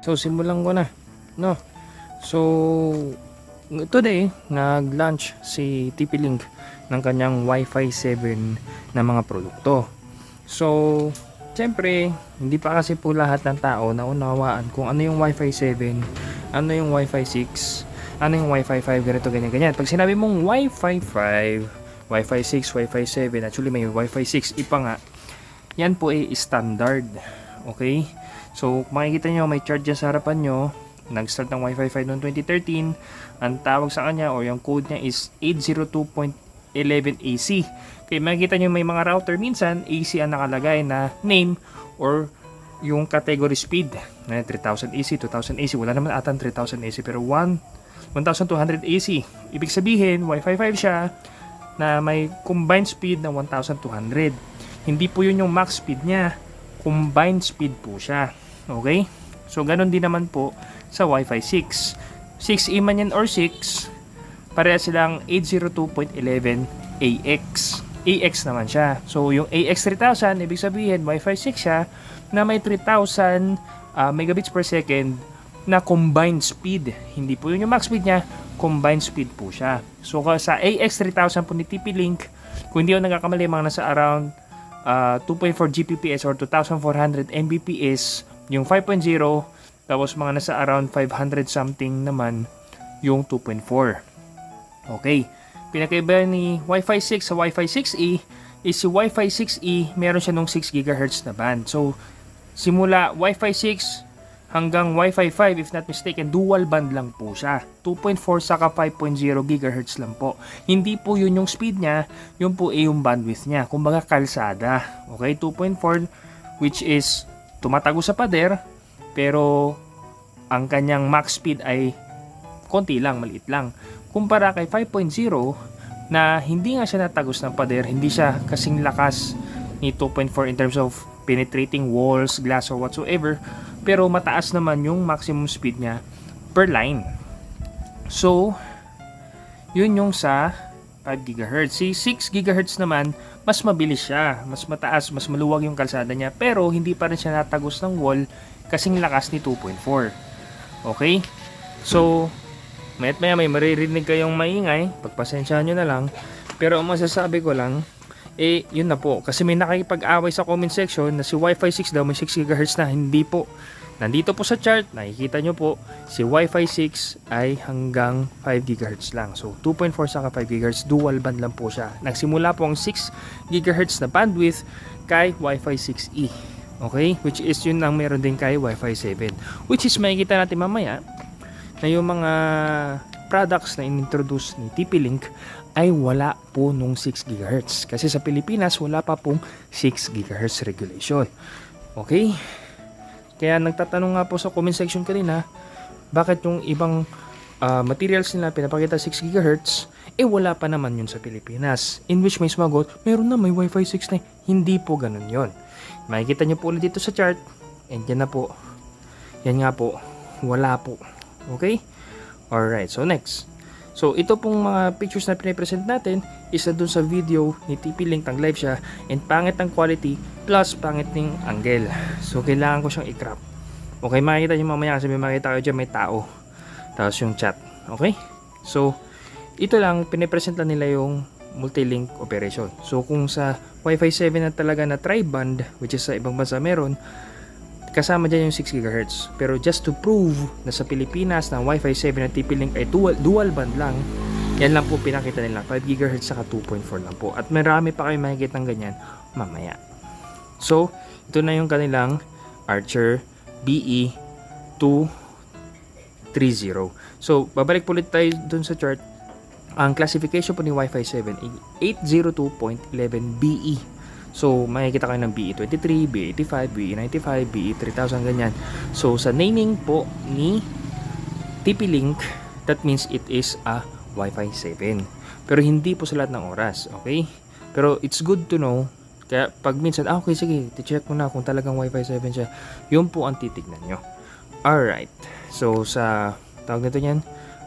So simulan ko na, no. So today nag-launch si TP-Link ng kanyang Wi-Fi 7 na mga produkto. So siyempre hindi pa kasi po lahat ng tao naunawaan kung ano yung Wi-Fi 7, ano yung Wi-Fi 6, ano yung Wi-Fi 5, ganito ganyan. Pag sinabi mong Wi-Fi 5, Wi-Fi 6, Wi-Fi 7, actually may Wi-Fi 6 ipa nga, yan po ay standard. Okay? So, makikita nyo, may chart dyan sa harapan nyo. Nag-start ng Wi-Fi 5 noong 2013. Ang tawag sa kanya, o yung code niya is 802.11ac. Okay, makikita nyo may mga router. Minsan, AC ang nakalagay na name or yung category speed. 3000 AC, 2000 AC. Wala naman atang 3000 AC, pero 1200 AC. Ibig sabihin, Wi-Fi 5 siya na may combined speed na 1200. Hindi po yun yung max speed niya. Combined speed po siya. Okay? So, ganun din naman po sa Wi-Fi 6. 6E man yan or 6, pareha silang 802.11ax. AX naman siya. So, yung AX 3000, ibig sabihin, Wi-Fi 6 siya na may 3000 megabits per second na combined speed. Hindi po yun yung max speed niya, combined speed po siya. So, sa AX 3000 po ni TP-Link, kung hindi ako nagkakamali, mga nasa around 2.4 Gbps or 2400 Mbps yung 5.0, tapos mga nasa around 500 something naman yung 2.4. Okay, pinakaiba ni Wi-Fi 6 sa Wi-Fi 6E is si Wi-Fi 6E meron siya nung 6 GHz na band. So simula Wi-Fi 6 hanggang Wi-Fi 5, if not mistaken, dual band lang po siya. 2.4 saka 5.0 GHz lang po. Hindi po yun yung speed niya, yun po ay yung bandwidth niya. Kumbaga kalsada. Okay, 2.4 which is tumatago sa pader, pero ang kanyang max speed ay konti lang, maliit lang. Kumpara kay 5.0 na hindi nga siya natagos ng pader, hindi siya kasing lakas ni 2.4 in terms of penetrating walls, glass or whatsoever, pero mataas naman yung maximum speed niya per line. So, yun yung sa 5 GHz. Si 6 GHz naman, mas mabilis siya, mas mataas, mas maluwag yung kalsada niya, pero hindi pa rin siya natagos ng wall kasing lakas ni 2.4. Okay? So, maya't maya may maririnig kayong maingay, pagpasensyahan nyo na lang, pero ang masasabi ko lang, yun na po. Kasi may nakikipag-away sa comment section na si Wi-Fi 6 daw may 6 GHz na. Hindi po. Nandito po sa chart, nakikita nyo po, si Wi-Fi 6 ay hanggang 5 GHz lang. So, 2.4 saka 5 GHz, dual band lang po siya. Nagsimula po ang 6 GHz na bandwidth kay Wi-Fi 6E. Okay? Which is yun ang meron din kay Wi-Fi 7. Which is makikita natin mamaya na yung mga products na in-introduce ni TP-Link ay wala po nung 6 GHz. Kasi sa Pilipinas, wala pa pong 6 GHz regulation. Okay? Kaya nagtatanong nga po sa comment section kanina, bakit yung ibang materials nila pinapakita 6 GHz, wala pa naman yun sa Pilipinas. In which may sumagot, meron na, may Wi-Fi 6 na. Hindi po ganun yun. Makikita nyo po ulit dito sa chart, and yan na po. Yan nga po, wala po. Okay? Alright, so next. So, ito pong mga pictures na pinipresent natin is na dun sa video ni TP-Link, ang live siya, and pangit ang quality plus pangit ng angle. So, kailangan ko siyang i-crop. Okay, makikita nyo mamaya kasi may makita kayo dyan, may tao. Tapos yung chat. Okay? So, ito lang, pinipresent lang nila yung multi-link operation. So, kung sa Wi-Fi 7 na talaga na tri-band, which is sa ibang bansa meron, kasama dyan yung 6 GHz. Pero just to prove na sa Pilipinas na Wi-Fi 7 na TP-Link ay dual band lang, yan lang po pinakita nila. 5 GHz saka 2.4 lang po. At marami pa kayo makikita ng ganyan mamaya. So, ito na yung kanilang Archer BE230. So, babalik po ulit tayo dun sa chart. Ang classification po ni Wi-Fi 7 ay 802.11be. So, makikita kayo ng BE23, BE85, BE95, BE3000, ganyan. So, sa naming po ni TP-Link, that means it is a Wi-Fi 7. Pero hindi po sa lahat ng oras, okay? Pero it's good to know. Kaya pag minsan, okay, sige, check mo na kung talagang Wi-Fi 7 siya. Yun po ang titignan nyo. Alright. So, sa tawag nito yan,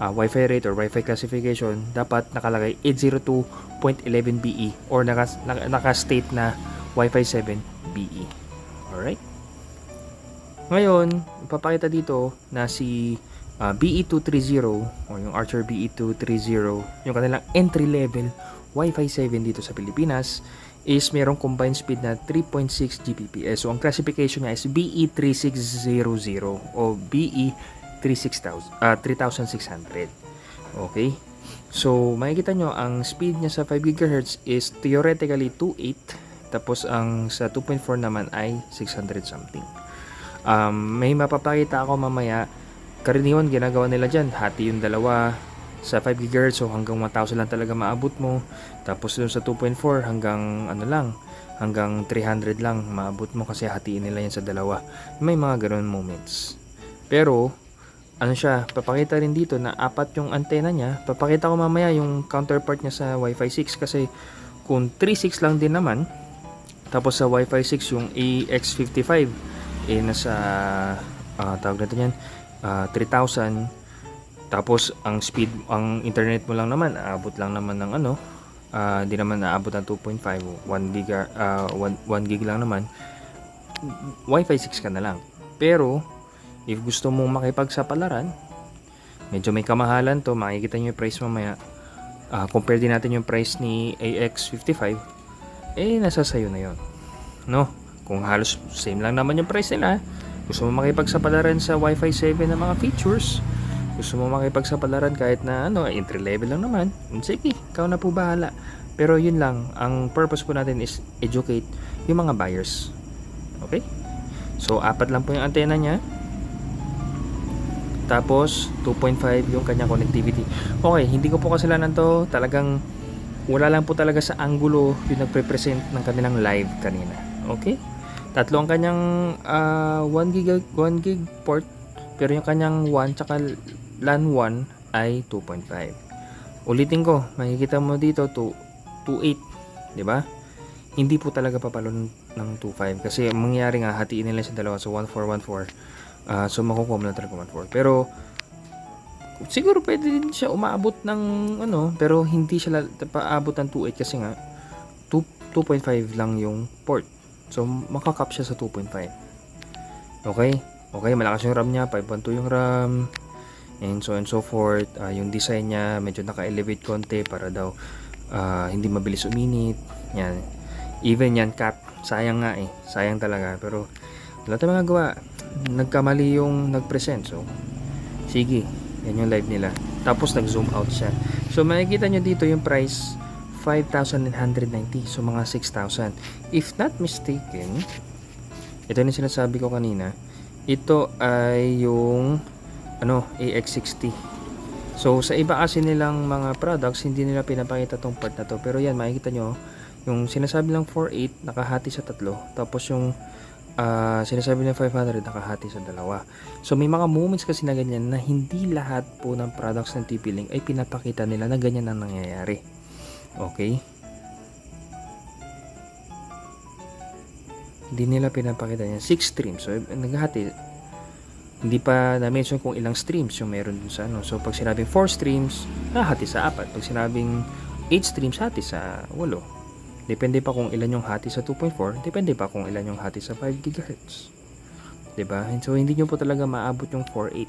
Wi-Fi rate or Wi-Fi classification, dapat nakalagay 802.11be or naka-state na Wi-Fi 7 BE. Alright? Ngayon, ipapakita dito na si BE230 o yung Archer BE230, yung kanilang entry level Wi-Fi 7 dito sa Pilipinas is merong combined speed na 3.6 Gbps. So ang classification niya is BE3600 o BE3600. Okay? So makikita nyo ang speed niya sa 5 GHz is theoretically 2.8, tapos ang sa 2.4 naman ay 600 something. May mapapakita ako mamaya. Karaniwan ginagawa nila dyan, hati yung dalawa sa 5 GHz, so hanggang 1000 lang talaga maabot mo. Tapos dun sa 2.4 hanggang ano lang, hanggang 300 lang maabot mo kasi hatiin nila yan sa dalawa. May mga ganoon moments. Pero ano siya, papakita rin dito na apat yung antena niya. Papakita ko mamaya yung counterpart niya sa Wi-Fi 6 kasi kung 3.6 lang din naman, tapos sa Wi-Fi 6 yung AX55 nasa tawag natin yan 3,000, tapos ang speed, ang internet mo lang naman aabot lang naman ng ano, di naman aabot ng 2.5, 1 gig lang naman, Wi-Fi 6 ka na lang. Pero if gusto mong makipagsapalaran, medyo may kamahalan to, makikita nyo yung price mamaya. Compare din natin yung price ni AX55, nasa sayo na yon, no? Kung halos same lang naman yung price nila, gusto mo makipagsapalaran sa Wi-Fi 7 na mga features, gusto mo makipagsapalaran kahit na ano, entry level lang naman, sige, ikaw na po bahala. Pero yun lang, ang purpose po natin is educate yung mga buyers. Okay? So, apat lang po yung antena niya. Tapos, 2.5 yung kanyang connectivity. Okay, hindi ko po kasalanan to. Talagang, wala lang po talaga sa angulo yung nagpre-present ng kanilang live kanina. Okay? Tatlo ang kanyang 1 gig port, pero yung kanyang 1 tsaka LAN 1 ay 2.5. Ulitin ko, makikita mo dito 2.8, di ba? Hindi po talaga papalo ng 2.5 kasi mangyayari nga hatiin nila sa dalawa, so 1.4 1.4. So makukuha mo na talaga 1.4. Pero siguro pwede din siya umaabot ng ano, pero hindi siya paabot ng 2.8 kasi nga 2.5 lang yung port. So, makakap siya sa 2.5. Okay? Okay, malakas yung RAM niya. 5.2 yung RAM. And so and so forth. Yung design niya, medyo naka-elevate konti para daw hindi mabilis uminit. Yan. Even yan, cut. Sayang nga eh. Sayang talaga. Pero, wala tayong magagawa. Nagkamali yung nag-present. So, sige. Yan yung live nila. Tapos, nag-zoom out siya. So, makikita nyo dito yung price 5,990. So, mga 6,000. If not mistaken, ito yung sinasabi ko kanina. Ito ay yung AX60. So, sa iba kasi nilang mga products, hindi nila pinapakita tong part na to. Pero yan, makikita nyo, yung sinasabi lang 4.8, nakahati sa tatlo. Tapos yung sinasabi ng 500, nakahati sa dalawa. So, may mga moments kasi na ganyan na hindi lahat po ng products ng TP-Link ay pinapakita nila na ganyan ang nangyayari. Okay? Hindi nila pinapakita niya 6 streams. So, naghahati. Hindi pa na-mention kung ilang streams yung meron dun sa ano. So, pag sinabing 4 streams, hati sa 4. Pag sinabing 8 streams, hati sa 8. Depende pa kung ilan yung hati sa 2.4. Depende pa kung ilan yung hati sa 5 GHz. Diba? And so, hindi nyo po talaga maabot yung 4.8.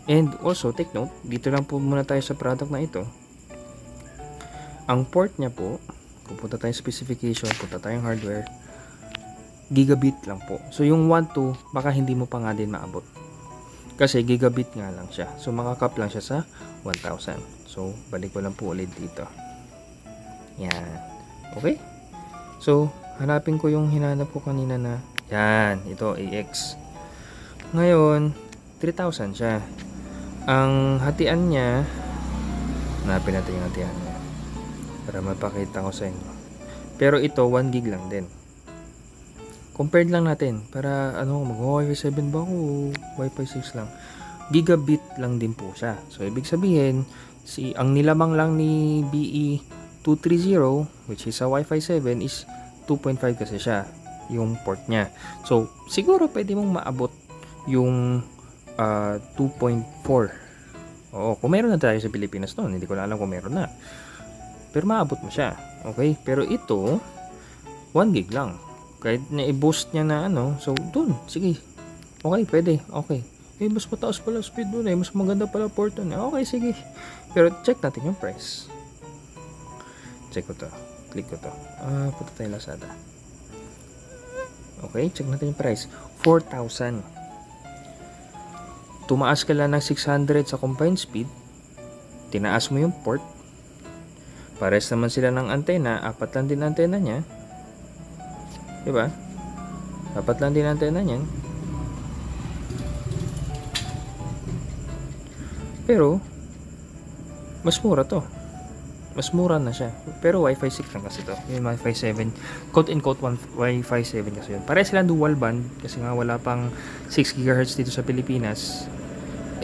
And also, take note, dito lang po muna tayo sa product na ito. Ang port niya po, pupunta tayong specification, punta tayong hardware, gigabit lang po. So, yung 1.2, baka hindi mo pa nga din maabot. Kasi gigabit nga lang siya. So, makakap lang siya sa 1,000. So, balik ko lang po ulit dito. Yan. Okay? So, hanapin ko yung hinanap ko kanina na, yan, ito, AX. Ngayon, 3,000 siya. Ang hatian niya, hanapin natin yung hatian niya para mapakita ko sa inyo. Pero ito 1 gig lang din. Compared lang natin para mag-Wi-Fi 7 ba o Wi-Fi 6 lang. Gigabit lang din po siya. So ibig sabihin, ang nilamang lang ni BE230 which is a Wi-Fi 7 is 2.5 kasi siya yung port niya. So siguro pwede mong maabot yung 2.4. Oo, kung meron na tayo sa Pilipinas noon, hindi ko na alam kung meron na. Pero maabot mo siya. Okay? Pero ito, 1 gig lang. Kahit na i-boost niya na so dun, sige. Okay, pwede. Okay. Mas mataas pala speed nun mas maganda pala port nun Okay, sige. Pero check natin yung price. Check ko to. Click ko to. Punta tayo Lazada. Okay, check natin yung price. 4,000. Tumaas ka lang ng 600 sa combined speed. Tinaas mo yung port. Pares naman sila ng antena. 4 lang din antena niya. Diba? 4 lang din antena niyan. Pero mas mura to. Mas mura na siya. Pero Wi-Fi 6 lang kasi to. Yung Wi-Fi 7. Quote and quote Wi-Fi 7 kasi yun. Pareha silang dual band. Kasi nga wala pang 6 GHz dito sa Pilipinas.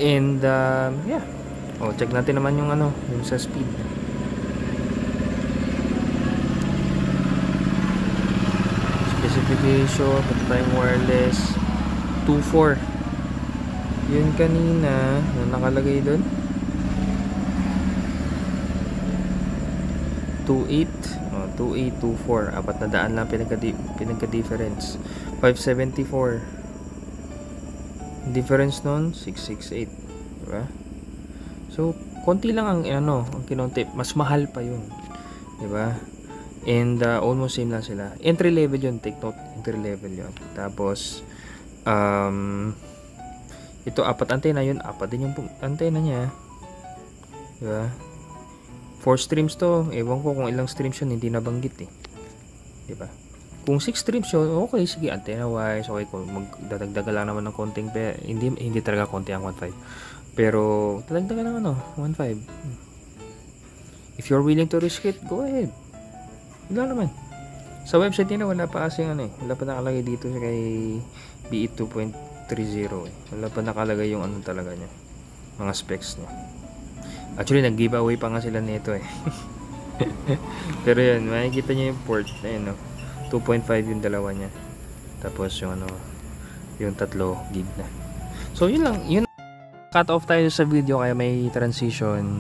And yeah. Check natin naman yung yung sa speed. Specification. Punta tayong wireless. 2.4. Yun kanina. Yung nakalagay doon. 2.8 2.8, 2.4 apat na daan lang pinagka-difference. 574 difference nun 668, diba? So konti lang ang ang kinonti, mas mahal pa yun, diba? And almost same lang sila. Entry level yun, take note, entry level yun. Tapos ito 4 antena yun, 4 din yung antena niya, diba? 4 streams to, ewan ko kung ilang streams yun, hindi nabanggit diba? Kung 6 streams yun, okay, sige, antenna wise, okay, kung magdadagdaga lang naman ng konting hindi talaga konti ang 1.5, pero dadagdaga lang 1.5. If you're willing to risk it, go ahead. Wala naman. Sa website nila, wala pa kasi wala pa nakalagay dito kay BE 2.30 wala pa nakalagay yung talaga niya, mga specs niya. Actually, nag-giveaway pa nga sila nito Pero yun, makikita nyo yung port. Ayun 2.5 yung dalawa niya. Tapos yung yung 3 gig na. So yun lang. Yun. Cut off tayo sa video kaya may transition.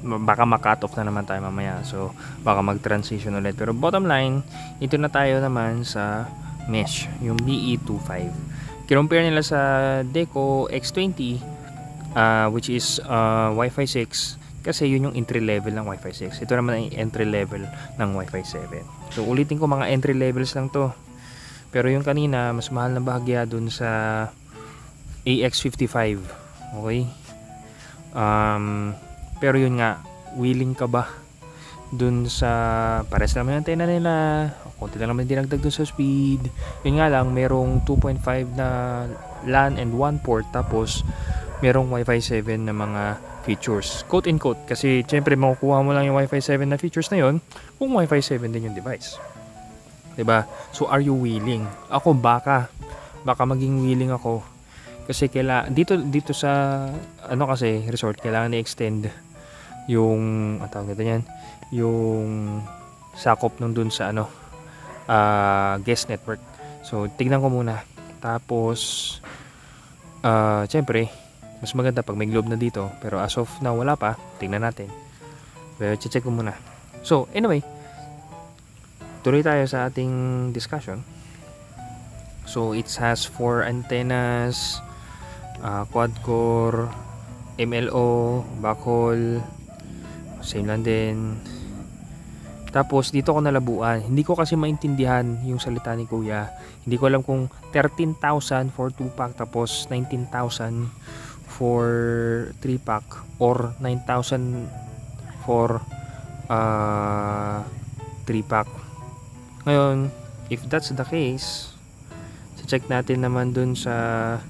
Baka ma-cut off na naman tayo mamaya. So baka mag-transition ulit. Pero bottom line, ito na tayo naman sa mesh. Yung BE25. Kinumpare nila sa Deco X20. Which is Wi-Fi 6 kasi yun yung entry level ng Wi-Fi 6. Ito naman ay entry level ng Wi-Fi 7. So ulitin ko, mga entry levels lang to. Pero yung kanina mas mahal na bahagya dun sa AX55. Okay? Pero yun nga, willing ka ba dun sa pares naman yung antena nila, konti lang naman dinagdag dun sa speed. Yun nga lang, merong 2.5 na LAN and 1 port, tapos merong Wi-Fi 7 na mga features, quote and quote, kasi syempre makukuha mo lang yung Wi-Fi 7 na features na yon kung Wi-Fi 7 din yung device, diba? So are you willing? Ako baka maging willing ako kasi dito sa kasi resort, kailangan i-extend yung tawag nito yan, yung sakop nung dun sa guest network. So tignan ko muna, tapos syempre mas maganda pag may globe na dito, pero as of now wala pa, tingnan natin. Pero check ko muna. So anyway, tuloy tayo sa ating discussion. So it has 4 antennas, quad core, MLO, backhaul, same lang din. Tapos dito ko nalabuan, hindi ko kasi maintindihan yung salita ni kuya. Hindi ko alam kung 13,000 for 2-pack tapos 19,000 for 3-pack or 9,000 for 3-pack. Ngayon, if that's the case, check natin naman dun sa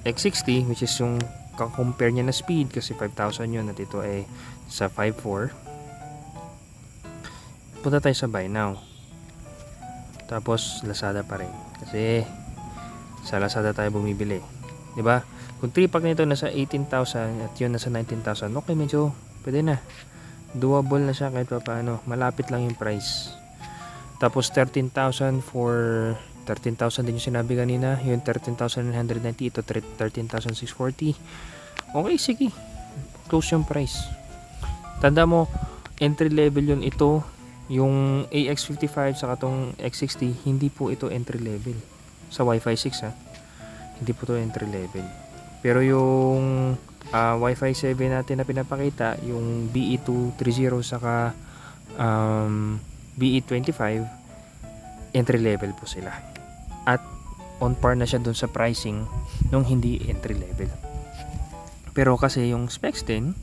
X60, which is yung compare niya na speed, kasi 5,000 yun at ito ay sa 5.4. Punta tayo sa buy now, tapos Lazada pa rin kasi sa Lazada tayo bumibili, diba? Kung 3-pack nito nasa 18,000 at yun nasa 19,000, okay, medyo pwede na, doable na siya kahit pa paano, malapit lang yung price. Tapos 13,000 for 13,000 din yung sinabi kanina, yung 13,990, ito 13,640. Okay, sige, close yung price. Tanda mo, entry level yun. Ito yung AX55 saka tong X60, hindi po ito entry level. sa Wi-Fi 6 ha. Hindi po to entry level. Pero yung Wi-Fi 7 natin na pinapakita, yung BE230 saka BE25, entry level po sila. At on par na siya dun sa pricing nung hindi entry level. Pero kasi yung specs din,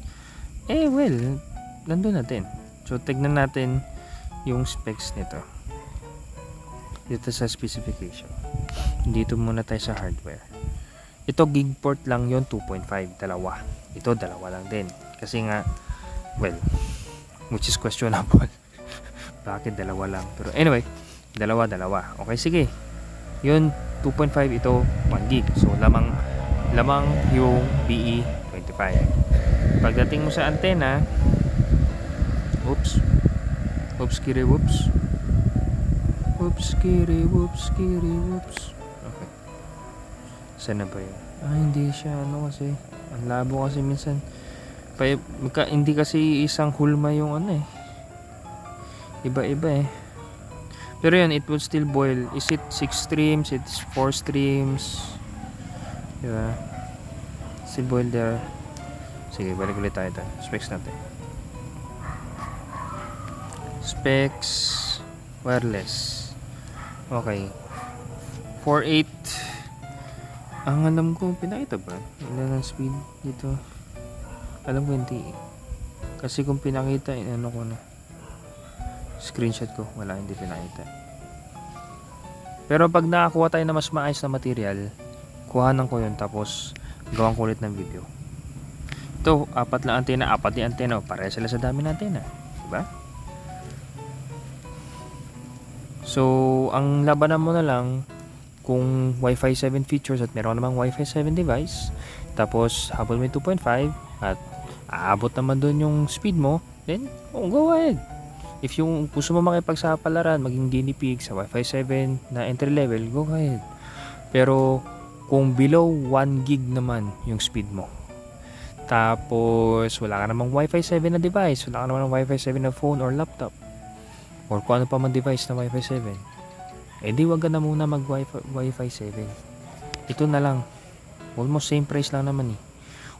nandun natin. So, tignan natin yung specs nito. Dito sa specification. Dito muna tayo sa hardware. Ito, gig port lang yon 2.5, dalawa. Ito, dalawa lang din. Kasi nga, which is questionable. Bakit dalawa lang? Pero anyway, dalawa. Okay, sige. Yun, 2.5, ito, 1 gig. So, lamang yung BE25. Pagdating mo sa antena, oops, kiri, whoops. Okay. Sana ba yun? Hindi siya, kasi, ang labo kasi minsan. Hindi kasi isang hulma yung iba-iba Pero yun, it will still boil. Is it 6 streams? It's 4 streams. Diba? Still boil there. Sige, balik ulit tayo ito. Specs natin. Specs wireless. Okay. 4.8. Ang alam ko, pinakita ba? Ilan ang speed dito? Alam ko hindi. Kasi kung pinakita, ko na. Screenshot ko, hindi pinakita. Pero pag nakakuha tayo na mas maayos na material, kuhanan ko yun tapos gawin ko ulit ng video. Ito, 4 na antena, 4 di antena, pareha sila sa dami ng antena, diba? So, ang labanan mo na lang kung Wi-Fi 7 features at meron namang Wi-Fi 7 device, tapos habol mo 2.5 at aabot naman doon yung speed mo, then go ahead. If yung gusto mo makipagsapalaran, maging guinea pig sa Wi-Fi 7 na entry level, go ahead. Pero kung below 1 gig naman yung speed mo, tapos wala ka namang Wi-Fi 7 na device, wala ka namang Wi-Fi 7 na phone or laptop, or kung ano pa man device na Wi-Fi 7, di wag ka na muna mag Wi-Fi 7. Ito na lang, almost same price lang naman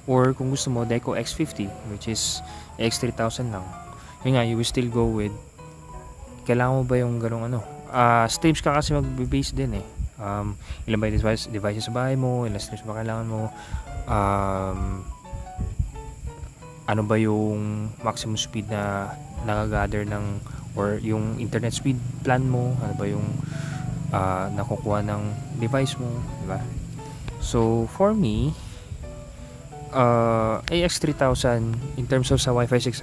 Or kung gusto mo, Deco X50, which is X3000 lang. Yun nga, you will still go with, kailangan mo ba yung ganong streams ka kasi mag-base din ilan ba yung devices sa bahay mo, ilan streams ba kailangan mo, ano ba yung maximum speed na nagagather ng, or yung internet speed plan mo, ano ba yung nakukuha ng device mo, diba? So for me, AX3000 in terms of sa Wi-Fi 6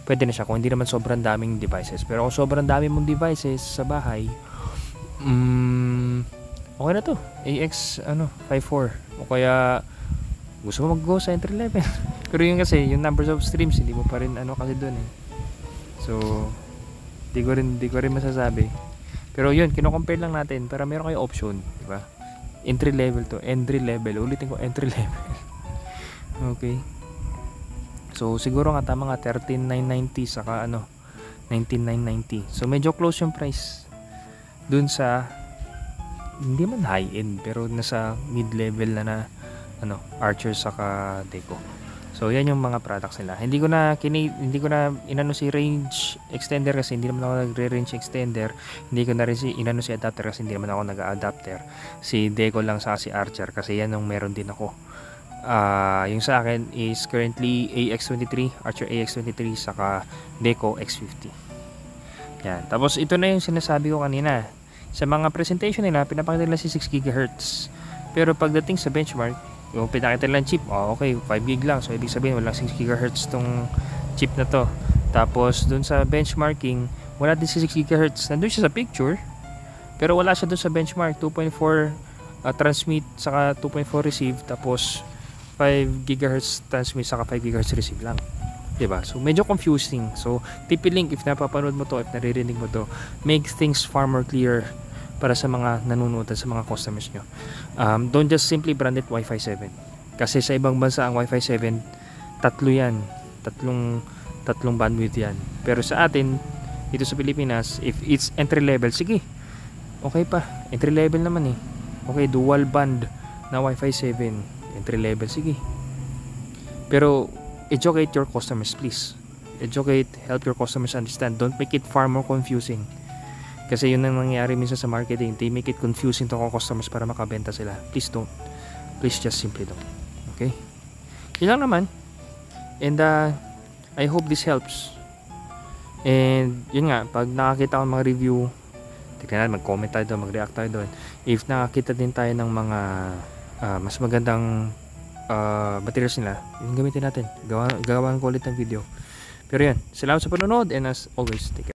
pwede na siya kung hindi naman sobrang daming devices. Pero kung sobrang dami mong devices sa bahay, okay na to. AX 54. O kaya gusto mo mag-go sa entry level. Pero yun kasi, yung numbers of streams, hindi mo pa rin kasi dun So, di ko rin masasabi. Pero yun, kino-compare lang natin para meron kayo option, di ba? Entry level to, entry level. Ulitin ko, entry level. Okay. So, siguro nga tama nga 13,990 saka 19,990. So, medyo close yung price dun sa hindi man high-end pero nasa mid-level na Archer saka Deco. So, yan yung mga products nila. Hindi ko na inano si range extender kasi hindi naman ako nagre-range extender. Hindi ko na rin inano si adapter kasi hindi naman ako nag-adapter. Si Deco lang sa si Archer kasi yan yung meron din ako. Yung sa akin is currently AX23, Archer AX23 saka Deco X50. Yan. Tapos ito na yung sinasabi ko kanina. Sa mga presentation nila, pinapakita nila si 6 GHz. Pero pagdating sa benchmark, yung pinakita nila chip, okay, 5 gig lang. So ibig sabihin walang 6 GHz tong chip na to. Tapos dun sa benchmarking, wala din si 6 GHz. Nandun siya sa picture, pero wala siya dun sa benchmark. 2.4 transmit saka 2.4 receive, tapos 5 GHz transmit saka 5 GHz receive lang, diba? So medyo confusing. So TP-Link, if napapanood mo to, if naririnig mo to, make things far more clear para sa mga nanonood at sa mga customers nyo. Don't just simply brand it Wi-Fi 7, kasi sa ibang bansa ang Wi-Fi 7 tatlong bandwidth yan. Pero sa atin dito sa Pilipinas, if it's entry level, sige, okay pa, entry level naman Okay, dual band na Wi-Fi 7, entry level, sige. Pero educate your customers, please. Educate, help your customers understand. Don't make it far more confusing. Kasi yun ang nangyayari minsan sa marketing. They make it confusing to customers para makabenta sila. Please don't. Please just simply don't. Okay? Yun lang naman. And I hope this helps. And yun nga, pag nakakita ko ng mga review, tignan natin, mag-comment tayo doon, mag-react tayo doon. If nakakita din tayo ng mga mas magandang materials nila, yung gamitin natin. Gawan ko ulit ng video. Pero yan, salamat sa panonood, and as always, take care.